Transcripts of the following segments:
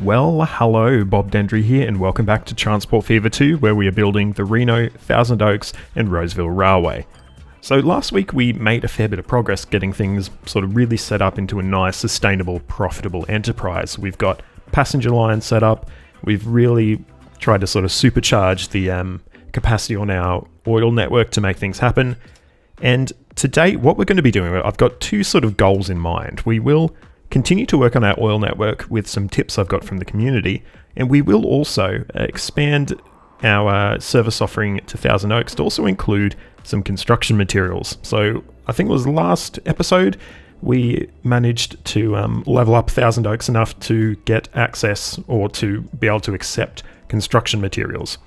Well, hello, Bob Dendry here, and welcome back to Transport Fever 2, where we are building the Reno, Thousand Oaks, and Roseville Railway. So last week we made a fair bit of progress getting things sort of really set up into a nice, sustainable, profitable enterprise. We've got passenger lines set up, we've really tried to sort of supercharge the capacity on our oil network to make things happen. And today, what we're going to be doing, I've got two sort of goals in mind. We will continue to work on our oil network with some tips I've got from the community, and we will also expand our service offering to Thousand Oaks to also include some construction materials. So I think it was last episode, we managed to level up Thousand Oaks enough to get access or to be able to accept construction materials.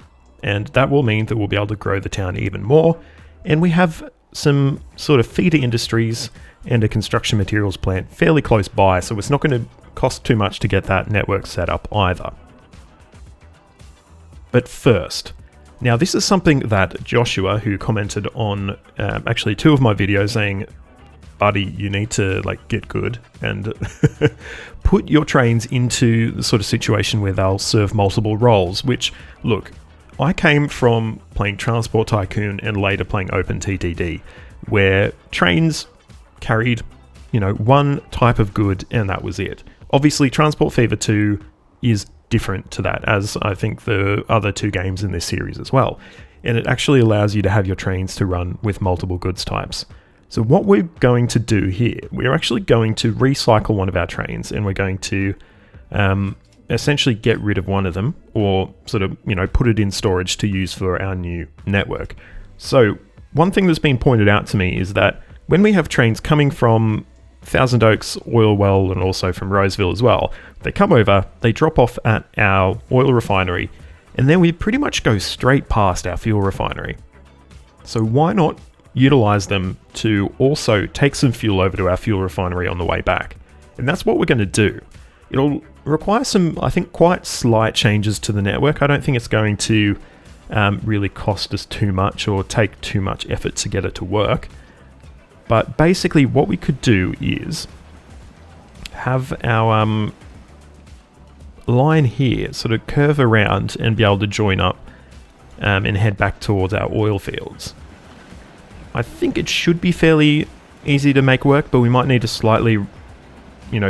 And that will mean that we'll be able to grow the town even more. And we have some sort of feeder industries and a construction materials plant fairly close by, so it's not going to cost too much to get that network set up either. But first, now this is something that Joshua, who commented on actually two of my videos saying, buddy, you need to get good and put your trains into the sort of situation where they'll serve multiple roles, which, look, I came from playing Transport Tycoon and later playing OpenTTD, where trains carried, one type of good and that was it. Obviously, Transport Fever 2 is different to that, as I think the other two games in this series as well. And it actually allows you to have your trains to run with multiple goods types. So what we're going to do here, we're actually going to recycle one of our trains and we're going to essentially get rid of one of them or sort of, put it in storage to use for our new network. So one thing that's been pointed out to me is that when we have trains coming from Thousand Oaks oil well and also from Roseville as well, they come over, they drop off at our oil refinery, and then we pretty much go straight past our fuel refinery. So why not utilize them to also take some fuel over to our fuel refinery on the way back? And that's what we're going to do. It'll require some, I think, quite slight changes to the network. I don't think it's going to really cost us too much or take too much effort to get it to work. But basically what we could do is have our line here sort of curve around and be able to join up and head back towards our oil fields. I think it should be fairly easy to make work, but we might need to slightly,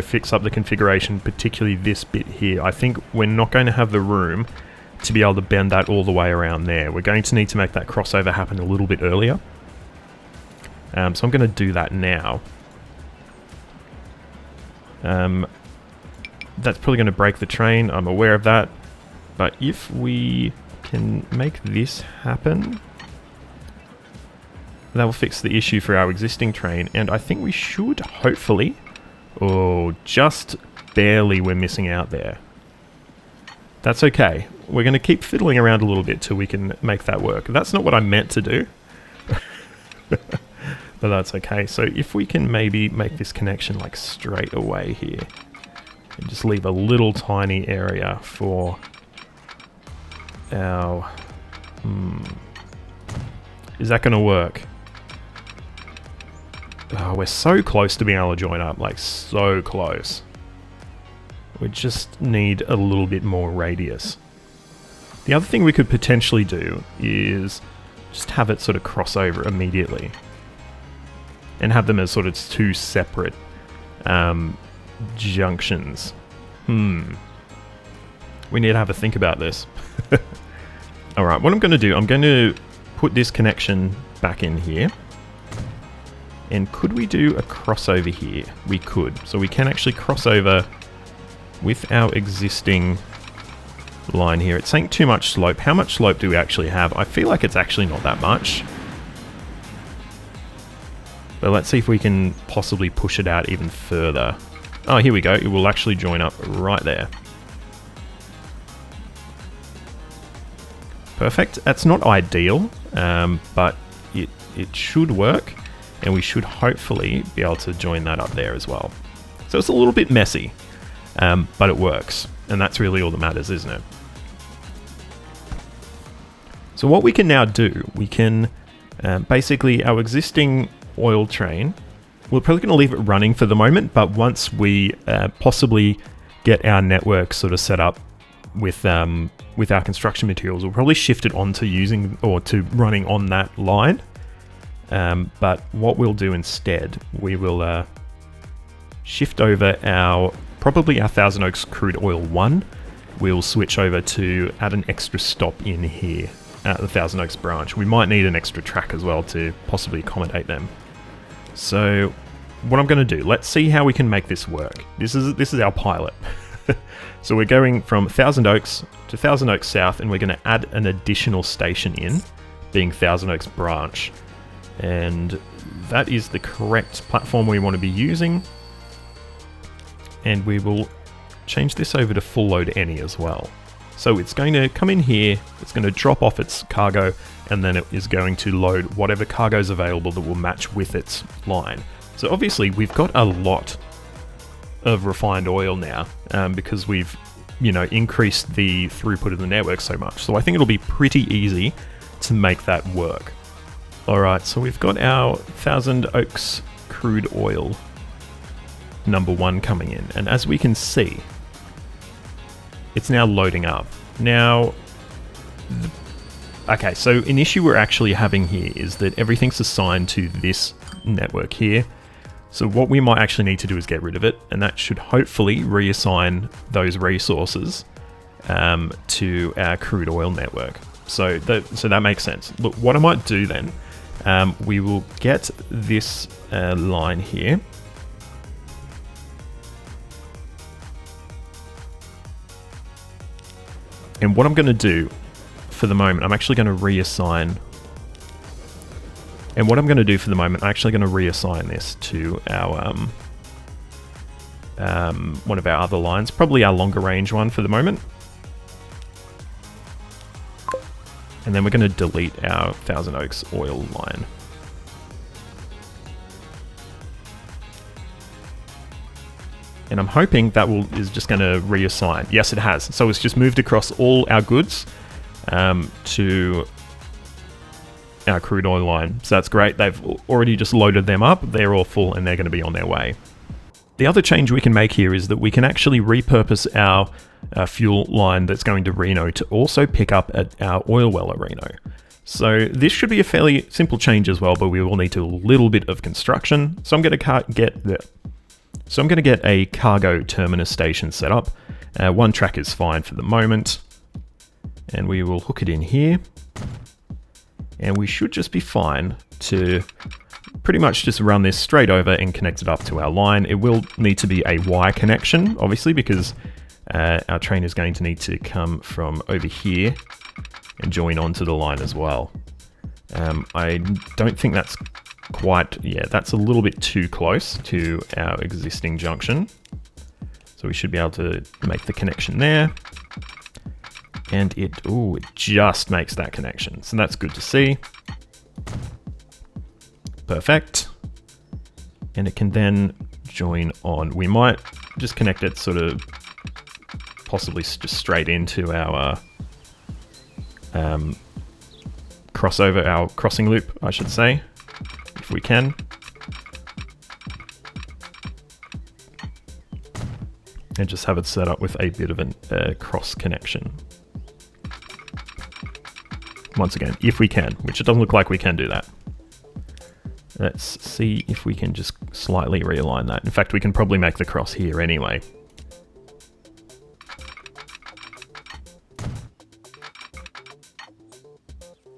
fix up the configuration, particularly this bit here. I think we're not going to have the room to be able to bend that all the way around there. We're going to need to make that crossover happen a little bit earlier. So I'm going to do that now. That's probably going to break the train, I'm aware of that. But if we can make this happen, that will fix the issue for our existing train. And I think we should hopefully, just barely we're missing out there. That's okay. We're going to keep fiddling around a little bit till we can make that work. That's not what I meant to do. But that's okay. So if we can maybe make this connection straight away here and just leave a little tiny area for our... Is that going to work? Oh, we're so close to being able to join up, so close. We just need a little bit more radius. The other thing we could potentially do is just have it sort of cross over immediately. And have them as sort of two separate junctions. We need to have a think about this. Alright, what I'm going to do, I'm going to put this connection back in here. And could we do a crossover here? We could. So we can actually cross over with our existing line here. It's saying too much slope. How much slope do we actually have? I feel like it's actually not that much. But let's see if we can possibly push it out even further. Oh, here we go. It will actually join up right there. Perfect. That's not ideal, but it should work. And we should hopefully be able to join that up there as well. So it's a little bit messy, but it works. And that's really all that matters, isn't it? So what we can now do, we can basically, our existing oil train, we're probably going to leave it running for the moment, but once we possibly get our network sort of set up with our construction materials, we'll probably shift it onto using or to running on that line. But what we'll do instead, we will shift over probably our Thousand Oaks crude oil 1. We'll switch over to add an extra stop in here at the Thousand Oaks branch. We might need an extra track as well to possibly accommodate them. So what I'm going to do, let's see how we can make this work. This is our pilot. So we're going from Thousand Oaks to Thousand Oaks South, and we're going to add an additional station in, being Thousand Oaks branch. And that is the correct platform we want to be using. And we will change this over to full load any as well. So it's going to come in here, it's going to drop off its cargo, and then it is going to load whatever cargo is available that will match with its line. So obviously we've got a lot of refined oil now because we've, increased the throughput of the network so much. So I think it'll be pretty easy to make that work. All right, so we've got our Thousand Oaks crude oil number 1 coming in, and as we can see, it's now loading up. Now, okay, so an issue we're actually having here is that everything's assigned to this network here. So what we might actually need to do is get rid of it, and that should hopefully reassign those resources to our crude oil network. So that makes sense. Look, what I might do then, we will get this line here. And what I'm going to do for the moment, I'm actually going to reassign. And what I'm going to do for the moment, I'm actually going to reassign this to our one of our other lines, probably our longer range one for the moment. And then we're going to delete our Thousand Oaks oil line. And I'm hoping that is just going to reassign. Yes, it has. So it's just moved across all our goods to our crude oil line. So that's great. They've already just loaded them up. They're all full and they're going to be on their way. The other change we can make here is that we can actually repurpose our fuel line that's going to Reno to also pick up at our oil well at Reno. So this should be a fairly simple change as well, but we will need to do a little bit of construction. So I'm going to get a cargo terminus station set up. 1 track is fine for the moment. And we will hook it in here. And we should just be fine to pretty much just run this straight over and connect it up to our line. It will need to be a Y connection, obviously, because our train is going to need to come from over here and join onto the line as well. I don't think that's quite, that's a little bit too close to our existing junction. So we should be able to make the connection there. And it just makes that connection. So that's good to see. Perfect. And it can then join on. We might just connect it sort of possibly just straight into our crossover, our crossing loop, I should say, if we can. And just have it set up with a bit of a cross connection. Once again, if we can, which it doesn't look like we can do that. Let's see if we can just slightly realign that. In fact, we can probably make the cross here anyway.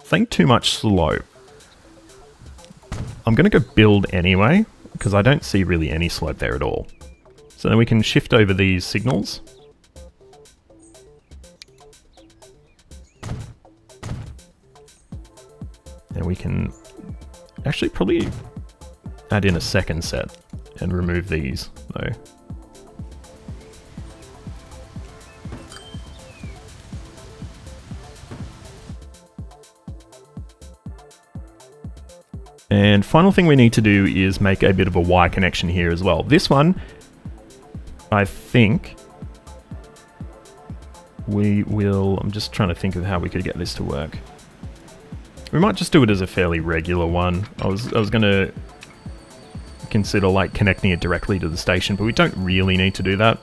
Think too much slope. I'm going to go build anyway, because I don't see really any slope there at all. So then we can shift over these signals. And we can actually probably add in a second set and remove these though. And final thing we need to do is make a bit of a Y connection here as well. This one, I think we will, I'm just trying to think of how we could get this to work. We might just do it as a fairly regular one. I was going to consider like connecting it directly to the station, but we don't really need to do that.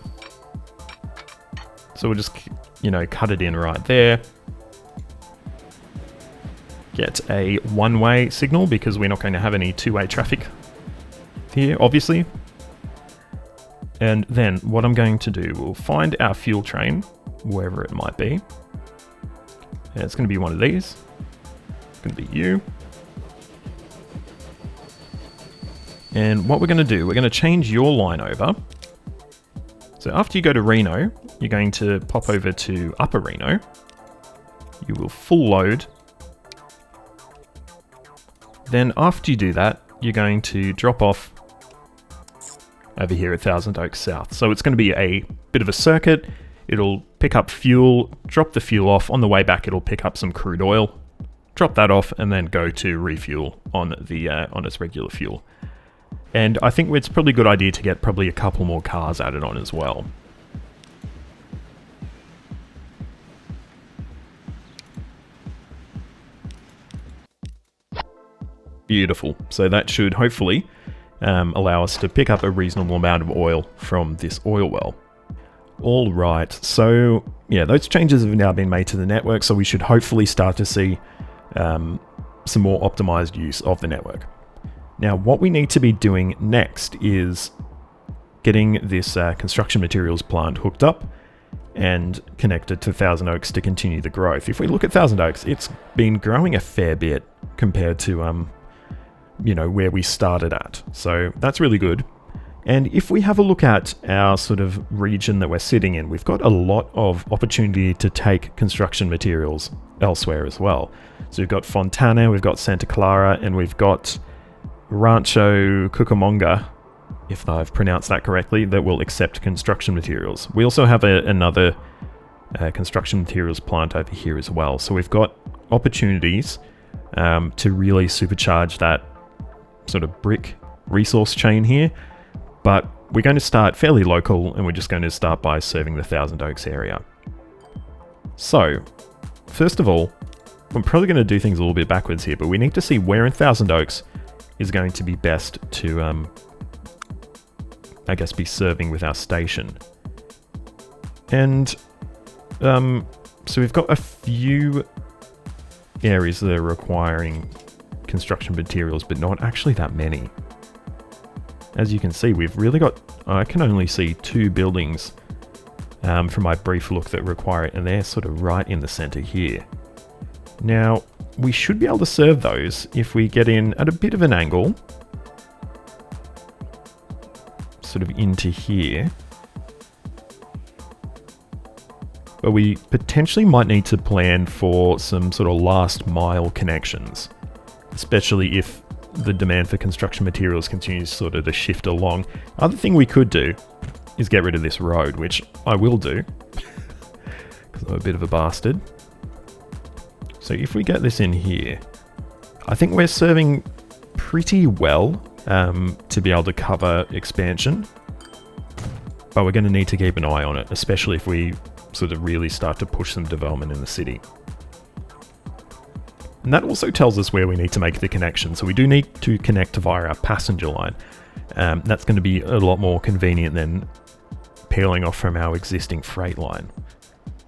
So we'll just, you know, cut it in right there. Get a one-way signal because we're not going to have any two-way traffic here, obviously. And then what I'm going to do, we'll find our fuel train, wherever it might be. And it's going to be one of these. It's going to be you. And what we're going to do, we're going to change your line over. So after you go to Reno, you're going to pop over to Upper Reno. You will full load. Then after you do that, you're going to drop off over here at Thousand Oaks South. So it's going to be a bit of a circuit. It'll pick up fuel, drop the fuel off. On the way back, it'll pick up some crude oil, drop that off, and then go to refuel on the on its regular fuel. And I think it's probably a good idea to get probably a couple more cars added on as well. Beautiful. So that should hopefully allow us to pick up a reasonable amount of oil from this oil well. All right, so yeah, those changes have now been made to the network, so we should hopefully start to see some more optimized use of the network. Now, what we need to be doing next is getting this construction materials plant hooked up and connected to Thousand Oaks to continue the growth. If we look at Thousand Oaks, it's been growing a fair bit compared to you know, where we started at. So that's really good. And if we have a look at our sort of region that we're sitting in, we've got a lot of opportunity to take construction materials elsewhere as well. So we've got Fontana, we've got Santa Clara, and we've got Rancho Cucamonga, if I've pronounced that correctly, that will accept construction materials. We also have another construction materials plant over here as well. So we've got opportunities to really supercharge that sort of brick resource chain here. But we're going to start fairly local, and we're just going to start by serving the Thousand Oaks area. So, first of all, I'm probably going to do things a little bit backwards here, but we need to see where in Thousand Oaks is going to be best to, I guess, be serving with our station. And so we've got a few areas that are requiring construction materials, but not actually that many. As you can see, we've really got, I can only see 2 buildings from my brief look that require it, and they're sort of right in the center here. Now, we should be able to serve those if we get in at a bit of an angle, sort of into here. But we potentially might need to plan for some sort of last mile connections, especially if the demand for construction materials continues sort of to shift along. Other thing we could do is get rid of this road, which I will do, because I'm a bit of a bastard. So if we get this in here, I think we're serving pretty well to be able to cover expansion. But we're going to need to keep an eye on it, especially if we sort of really start to push some development in the city. And that also tells us where we need to make the connection. So we do need to connect via our passenger line. That's going to be a lot more convenient than peeling off from our existing freight line.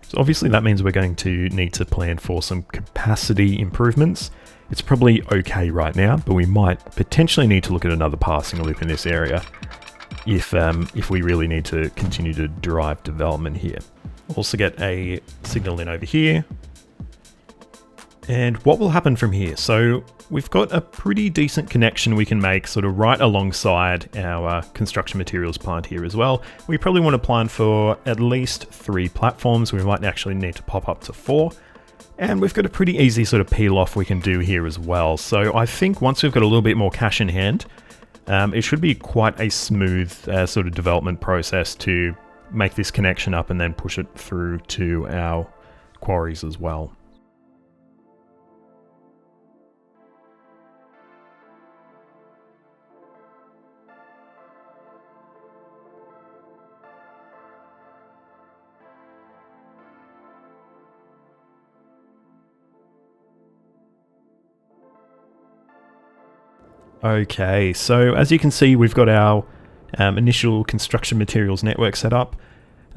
So obviously that means we're going to need to plan for some capacity improvements. It's probably okay right now, but we might potentially need to look at another passing loop in this area if we really need to continue to drive development here. Also get a signal in over here. And what will happen from here? So we've got a pretty decent connection we can make sort of right alongside our construction materials plant here as well. We probably want to plan for at least 3 platforms. We might actually need to pop up to 4. And we've got a pretty easy sort of peel off we can do here as well. So I think once we've got a little bit more cash in hand, it should be quite a smooth sort of development process to make this connection up and then push it through to our quarries as well. Okay, so as you can see, we've got our initial construction materials network set up.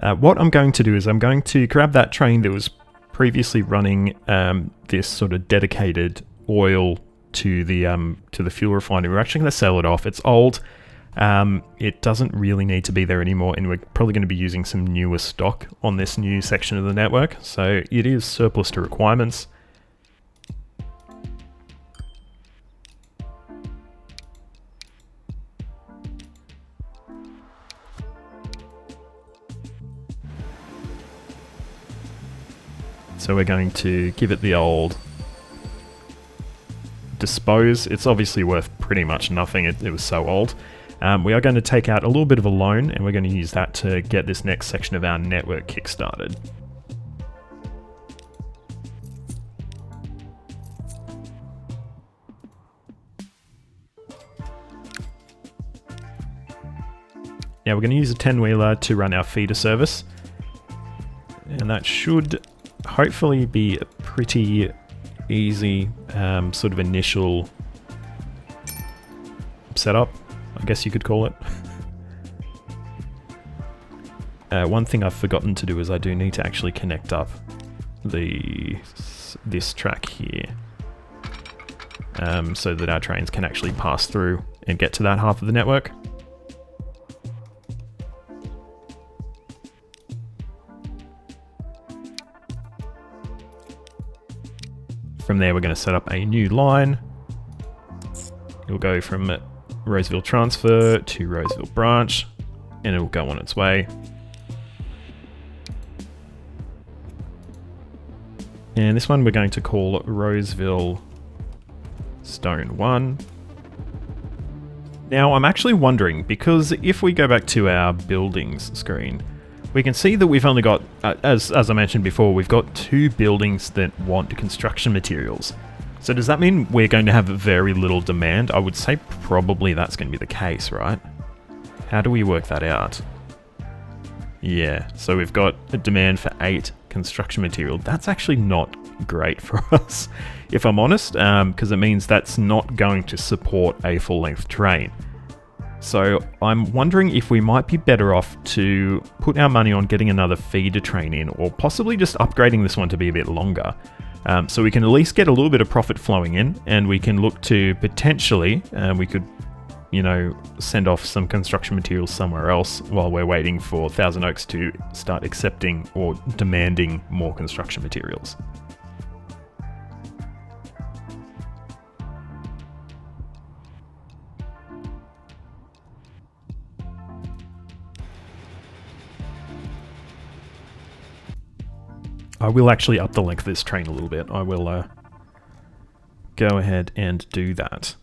What I'm going to do is I'm going to grab that train that was previously running this sort of dedicated oil to the fuel refinery. We're actually going to sell it off. It's old. It doesn't really need to be there anymore, and we're probably going to be using some newer stock on this new section of the network. So it is surplus to requirements. So we're going to give it the old dispose. It's obviously worth pretty much nothing. It was so old. We are going to take out a little bit of a loan, and we're going to use that to get this next section of our network kickstarted. Now we're going to use a 10-wheeler to run our feeder service, and that should hopefully be a pretty easy sort of initial setup, I guess you could call it. One thing I've forgotten to do is I do need to actually connect up this track here so that our trains can actually pass through and get to that half of the network. From there, we're going to set up a new line. It'll go from Roseville Transfer to Roseville Branch, and it'll go on its way. And this one we're going to call Roseville Stone 1. Now, I'm actually wondering, because if we go back to our buildings screen, we can see that we've only got, as I mentioned before, we've got 2 buildings that want construction materials. So does that mean we're going to have very little demand? I would say probably that's going to be the case, right? How do we work that out? Yeah, so we've got a demand for 8 construction material. That's actually not great for us, if I'm honest, because it means that's not going to support a full-length train. So I'm wondering if we might be better off to put our money on getting another feeder train in, or possibly just upgrading this one to be a bit longer. So we can at least get a little bit of profit flowing in, and we can look to potentially, we could, you know, send off some construction materials somewhere else while we're waiting for Thousand Oaks to start accepting or demanding more construction materials. I will actually up the length of this train a little bit. I will go ahead and do that.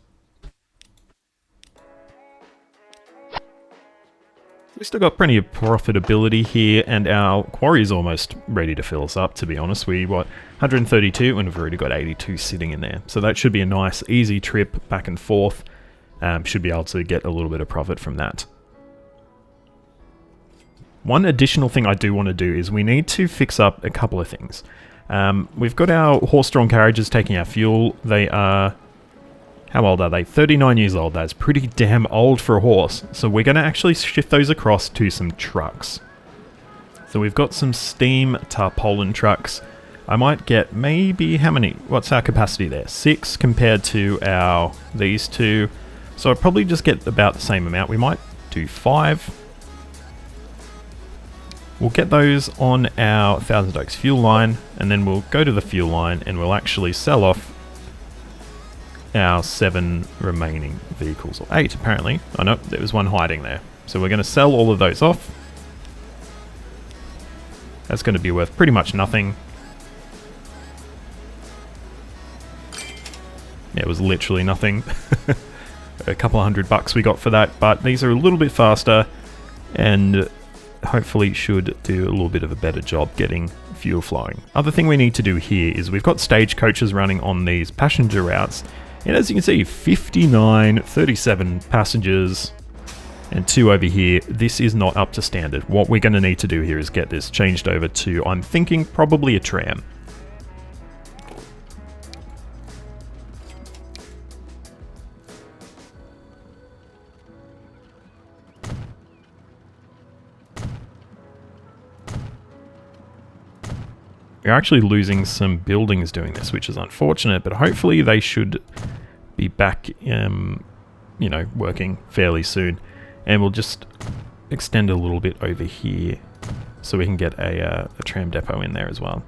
We've still got plenty of profitability here, and our quarry is almost ready to fill us up, to be honest. We got 132, and we've already got 82 sitting in there. So that should be a nice, easy trip back and forth. Should be able to get a little bit of profit from that. One additional thing I do want to do is we need to fix up a couple of things. We've got our horse-drawn carriages taking our fuel. They are... how old are they? 39 years old. That's pretty damn old for a horse. So we're going to actually shift those across to some trucks. So we've got some steam tarpaulin trucks. I might get maybe... how many? What's our capacity there? 6 compared to these 2. So I'll probably just get about the same amount. We might do 5. We'll get those on our Thousand Oaks fuel line, and then we'll go to the fuel line and we'll actually sell off our 7 remaining vehicles, or 8 apparently. Oh no, there was one hiding there. So we're going to sell all of those off. That's going to be worth pretty much nothing. Yeah, it was literally nothing. A couple of $100 we got for that, but these are a little bit faster and hopefully should do a little bit of a better job getting fuel flowing. Other thing we need to do here is we've got stagecoaches running on these passenger routes, and as you can see, 59, 37 passengers and 2 over here. This is not up to standard. What we're going to need to do here is get this changed over to, I'm thinking, probably a tram. We're actually losing some buildings doing this, which is unfortunate, but hopefully they should be back, you know, working fairly soon. And we'll just extend a little bit over here so we can get a tram depot in there as well.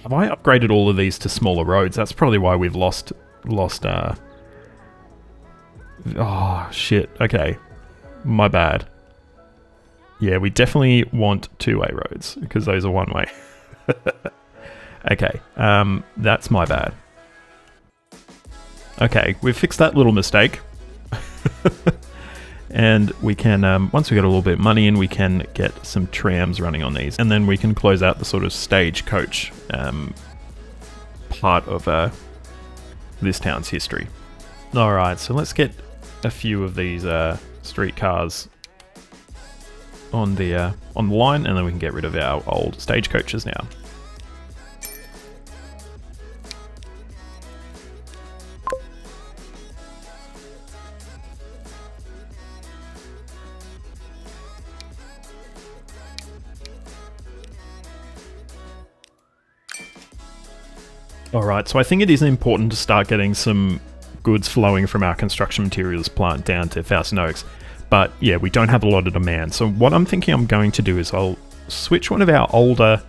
Have I upgraded all of these to smaller roads? That's probably why we've lost oh, shit. Okay. My bad. Yeah, we definitely want two-way roads, because those are one-way. Okay, that's my bad. Okay, we've fixed that little mistake. And we can, once we get a little bit of money in, we can get some trams running on these. And then we can close out the sort of stagecoach part of this town's history. Alright, so let's get a few of these streetcars on the line, and then we can get rid of our old stagecoaches now. Alright, so I think it is important to start getting some goods flowing from our construction materials plant down to Thousand Oaks. But yeah, we don't have a lot of demand. So what I'm thinking I'm going to do is I'll switch one of our older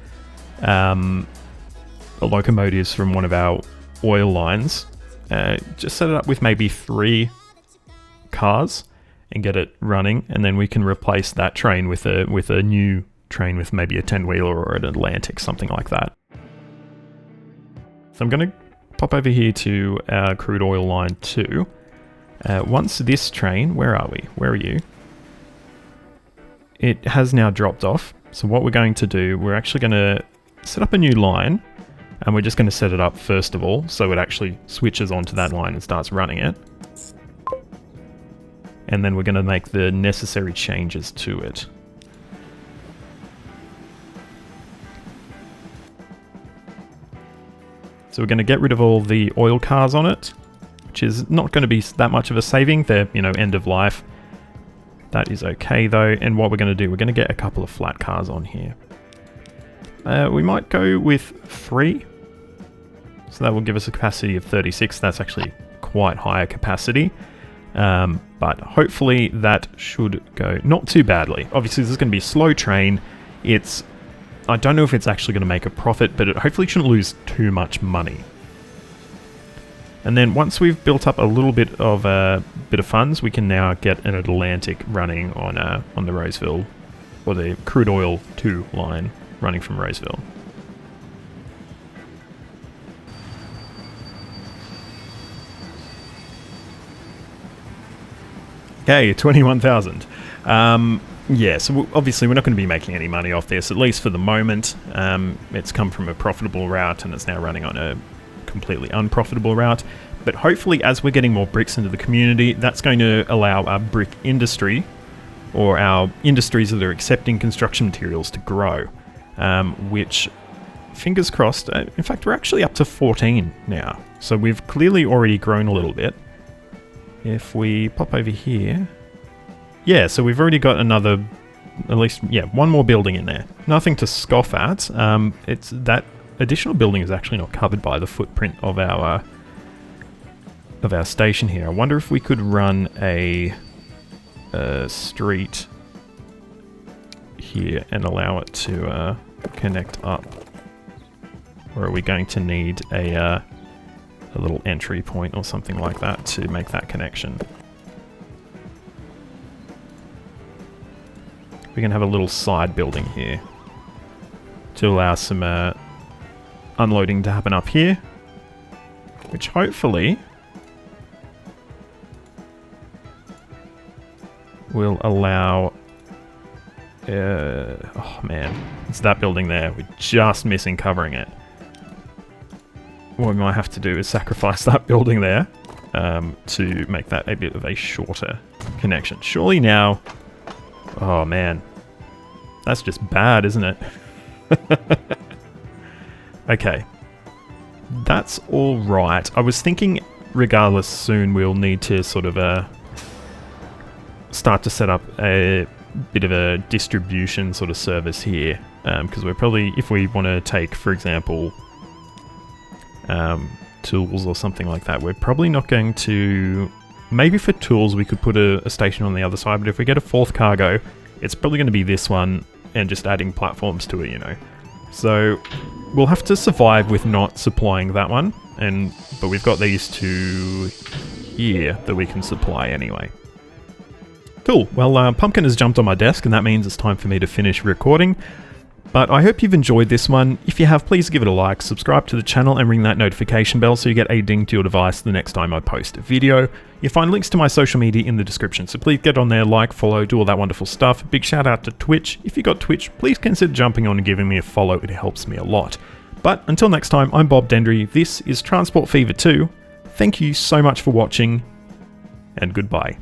locomotives from one of our oil lines. Just set it up with maybe 3 cars and get it running. And then we can replace that train with a new train with maybe a 10-wheeler or an Atlantic, something like that. So I'm going to pop over here to our crude oil line 2. Once this train, where are we? Where are you? It has now dropped off. So what we're going to do, we're actually going to set up a new line, and we're just going to set it up first of all, so it actually switches onto that line and starts running it. And then we're going to make the necessary changes to it. So we're going to get rid of all the oil cars on it, which is not going to be that much of a saving. They're, you know, end of life. That is okay though. And what we're going to do, we're going to get a couple of flat cars on here. We might go with 3. So that will give us a capacity of 36. That's actually quite higher capacity. But hopefully that should go not too badly. Obviously this is going to be a slow train. I don't know if it's actually going to make a profit, but it hopefully shouldn't lose too much money. And then once we've built up a little bit of funds, we can now get an Atlantic running on the Roseville, or the crude oil 2 line running from Roseville. Okay, 21,000. Yeah, so obviously we're not going to be making any money off this, at least for the moment. It's come from a profitable route and it's now running on a completely unprofitable route. But hopefully as we're getting more bricks into the community, that's going to allow our brick industry, or our industries that are accepting construction materials, to grow. Which, fingers crossed, in fact we're actually up to 14 now. So we've clearly already grown a little bit. If we pop over here... Yeah, so we've already got another, at least, yeah, one more building in there. Nothing to scoff at. It's that additional building is actually not covered by the footprint of our station here. I wonder if we could run a street here and allow it to connect up. Or are we going to need a little entry point or something like that to make that connection? We can have a little side building here to allow some unloading to happen up here, which hopefully will allow... oh man, it's that building there. We're just missing covering it. What we might have to do is sacrifice that building there to make that a bit of a shorter connection. Surely now... Oh man, that's just bad, isn't it? Okay, that's all right. I was thinking regardless, soon we'll need to sort of start to set up a bit of a distribution sort of service here, because we're probably, if we want to take, for example, tools or something like that, we're probably not going to, maybe for tools we could put a station on the other side, but if we get a fourth cargo, it's probably going to be this one and just adding platforms to it, you know. So we'll have to survive with not supplying that one, but we've got these two here that we can supply anyway. Cool, well Pumpkin has jumped on my desk and that means it's time for me to finish recording. But I hope you've enjoyed this one. If you have, please give it a like, subscribe to the channel and ring that notification bell so you get a ding to your device the next time I post a video. You'll find links to my social media in the description, so please get on there, like, follow, do all that wonderful stuff. Big shout out to Twitch. If you got Twitch, please consider jumping on and giving me a follow, it helps me a lot. But until next time, I'm Bob Dendry, this is Transport Fever 2. Thank you so much for watching, and goodbye.